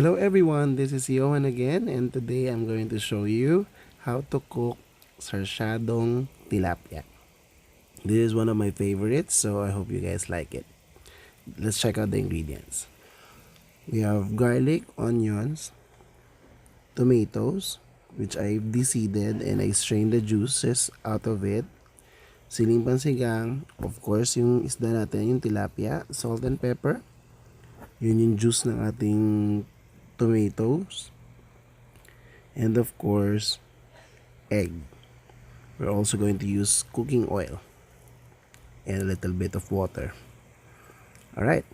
Hello everyone, this is Johan again, and today I'm going to show you how to cook Sarsyadong tilapia. This is one of my favorites, so I hope you guys like it. Let's check out the ingredients. We have garlic, onions, tomatoes, which I've deseeded and I strained the juices out of it. Siling pansigang, of course yung isda natin, yung tilapia, salt and pepper. Yun yung juice ng ating tomatoes. And of course, egg. We're also going to use cooking oil and a little bit of water. Alright.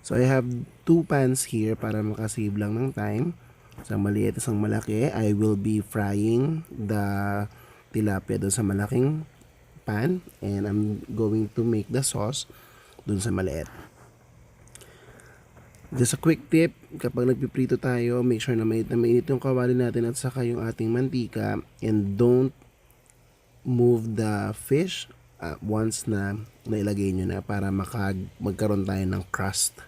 So I have 2 pans here para makasave lang ng time. Isang maliit, isang malaki. I will be frying the tilapia doon sa malaking pan and I'm going to make the sauce doon sa maliit. Just a quick tip, kapag nagpiprito tayo, make sure na mainit yung kawali natin at saka yung ating mantika, and don't move the fish once na nailagay nyo na para magkaroon tayo ng crust.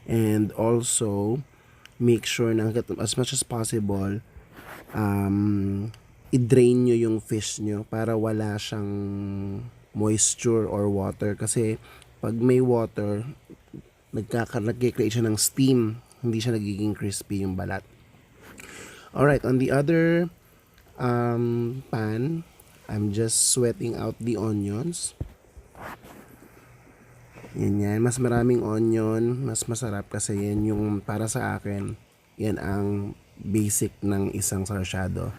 And also, make sure na as much as possible, i-drain nyo yung fish nyo para wala siyang moisture or water. Kasi pag may water, nagkikreate siya ng steam, hindi siya nagiging crispy yung balat. Alright, on the other pan, I'm just sweating out the onions. Yan. Mas maraming onion, mas masarap kasi yan yung para sa akin, yan ang basic ng isang sarsyado.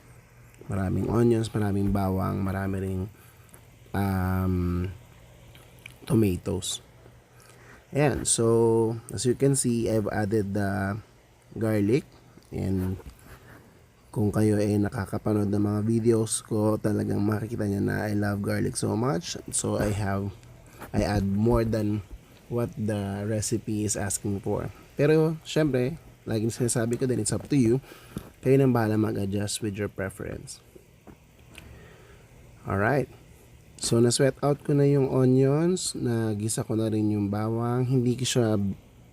Maraming onions, maraming bawang, marami ring tomatoes. Ayan, so as you can see, I've added the garlic, and kung kayo ay nakakapanood ng mga videos ko, talagang makikita nyo na I love garlic so much. So I add more than what the recipe is asking for. Pero syempre, laging sinasabi ko din, it's up to you. Kayo nang bahala mag-adjust with your preference. Alright. So, na-sweat out ko na yung onions, nagisa ko na rin yung bawang, hindi ko siya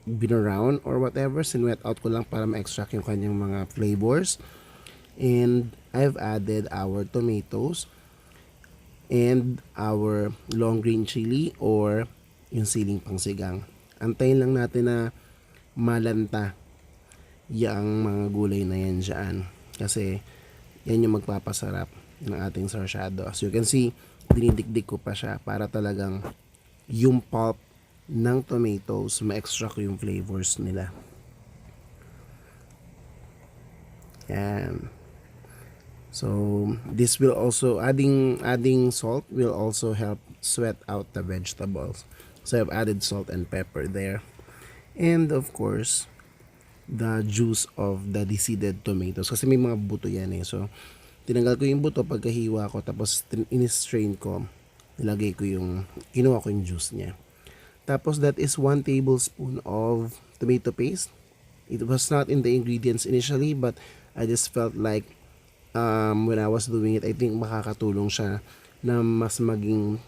binaround or whatever, sinwet out ko lang para ma-extract yung kanyang mga flavors. And I've added our tomatoes and our long green chili or yung siling pangsigang. Antayin lang natin na malanta yung mga gulay na yan dyan, kasi yan yung magpapasarap ng ating sarsyado. As you can see, dinidikdik ko pa siya para talagang yung pulp ng tomatoes ma-extract yung flavors nila. Yan. So this will also adding salt will also help sweat out the vegetables. So I've added salt and pepper there. And of course, the juice of the deseeded tomatoes, kasi may mga buto yan eh. So tinanggal ko yung buto pagkahiwa ko, tapos in-strain ko, kinuha ko yung juice niya. Tapos that is 1 tablespoon of tomato paste. It was not in the ingredients initially, but I just felt like when I was doing it, I think makakatulong siya na mas maging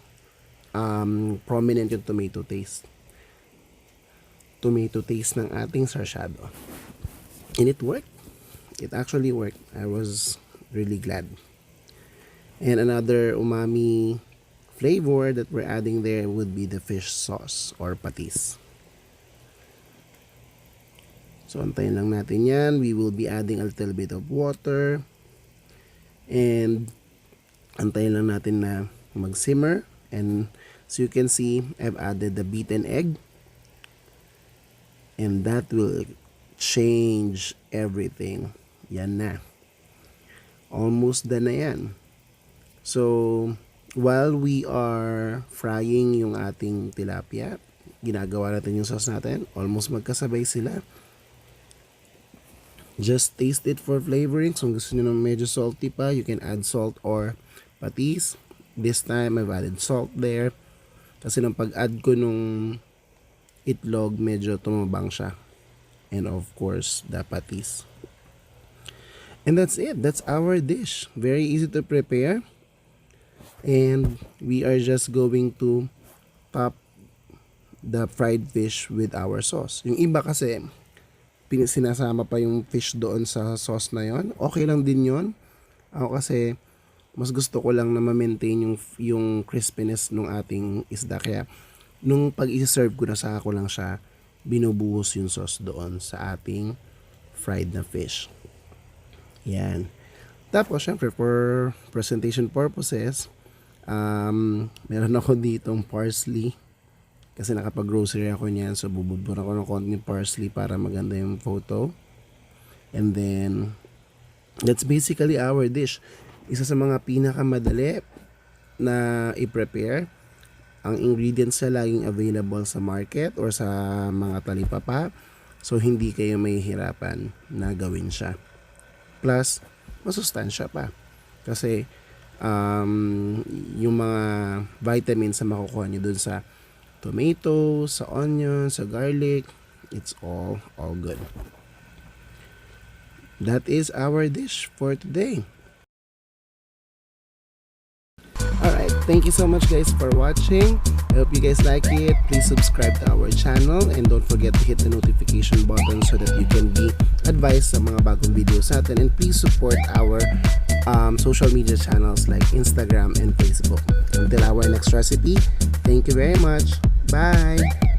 prominent yung tomato taste ng ating sarsyado. And it worked. It actually worked. I was really glad. And another umami flavor that we're adding there would be the fish sauce or patis. So antayin lang natin yan. We will be adding a little bit of water and antayin lang natin na mag-simmer. And so you can see, I've added the beaten egg, and that will change everything. Yan na. Almost done na yan. So, while we are frying yung ating tilapia, ginagawa natin yung sauce natin. Almost magkasabay sila. Just taste it for flavoring. So, kung gusto nyo ng medyo salty pa, you can add salt or patis. This time, I've added salt there. Kasi nung pag-add ko nung itlog, medyo tumabang siya. And of course, the patis. And that's it. That's our dish. Very easy to prepare. And we are just going to top the fried fish with our sauce. Yung iba kasi, sinasama pa yung fish doon sa sauce na yon, okay lang din yon. Ako kasi mas gusto ko lang na ma-maintain yung crispiness ng ating isda, kaya nung pag i-serve ko na, saka ko lang siya binubuhos yung sauce doon sa ating fried na fish. Yan. Tapos syempre for presentation purposes, meron ako ditong parsley kasi nakapag-grocery ako niyan, so bubudbur ako ng konting parsley para maganda yung photo. And then that's basically our dish. Isa sa mga pinakamadali na i-prepare. Ang ingredients sa laging available sa market or sa mga talipapa, so hindi kayo mahihirapan na gawin siya. Plus masustansya pa kasi yung mga vitamins na makukuha nyo dun sa tomato, sa onion, sa garlic, it's all good. That is our dish for today. Alright, thank you so much guys for watching. I hope you guys like it. Please subscribe to our channel and don't forget to hit the notification button so that you can be advised sa mga bagong videos natin. And please support our social media channels like Instagram and Facebook. Until our next recipe, thank you very much. Bye!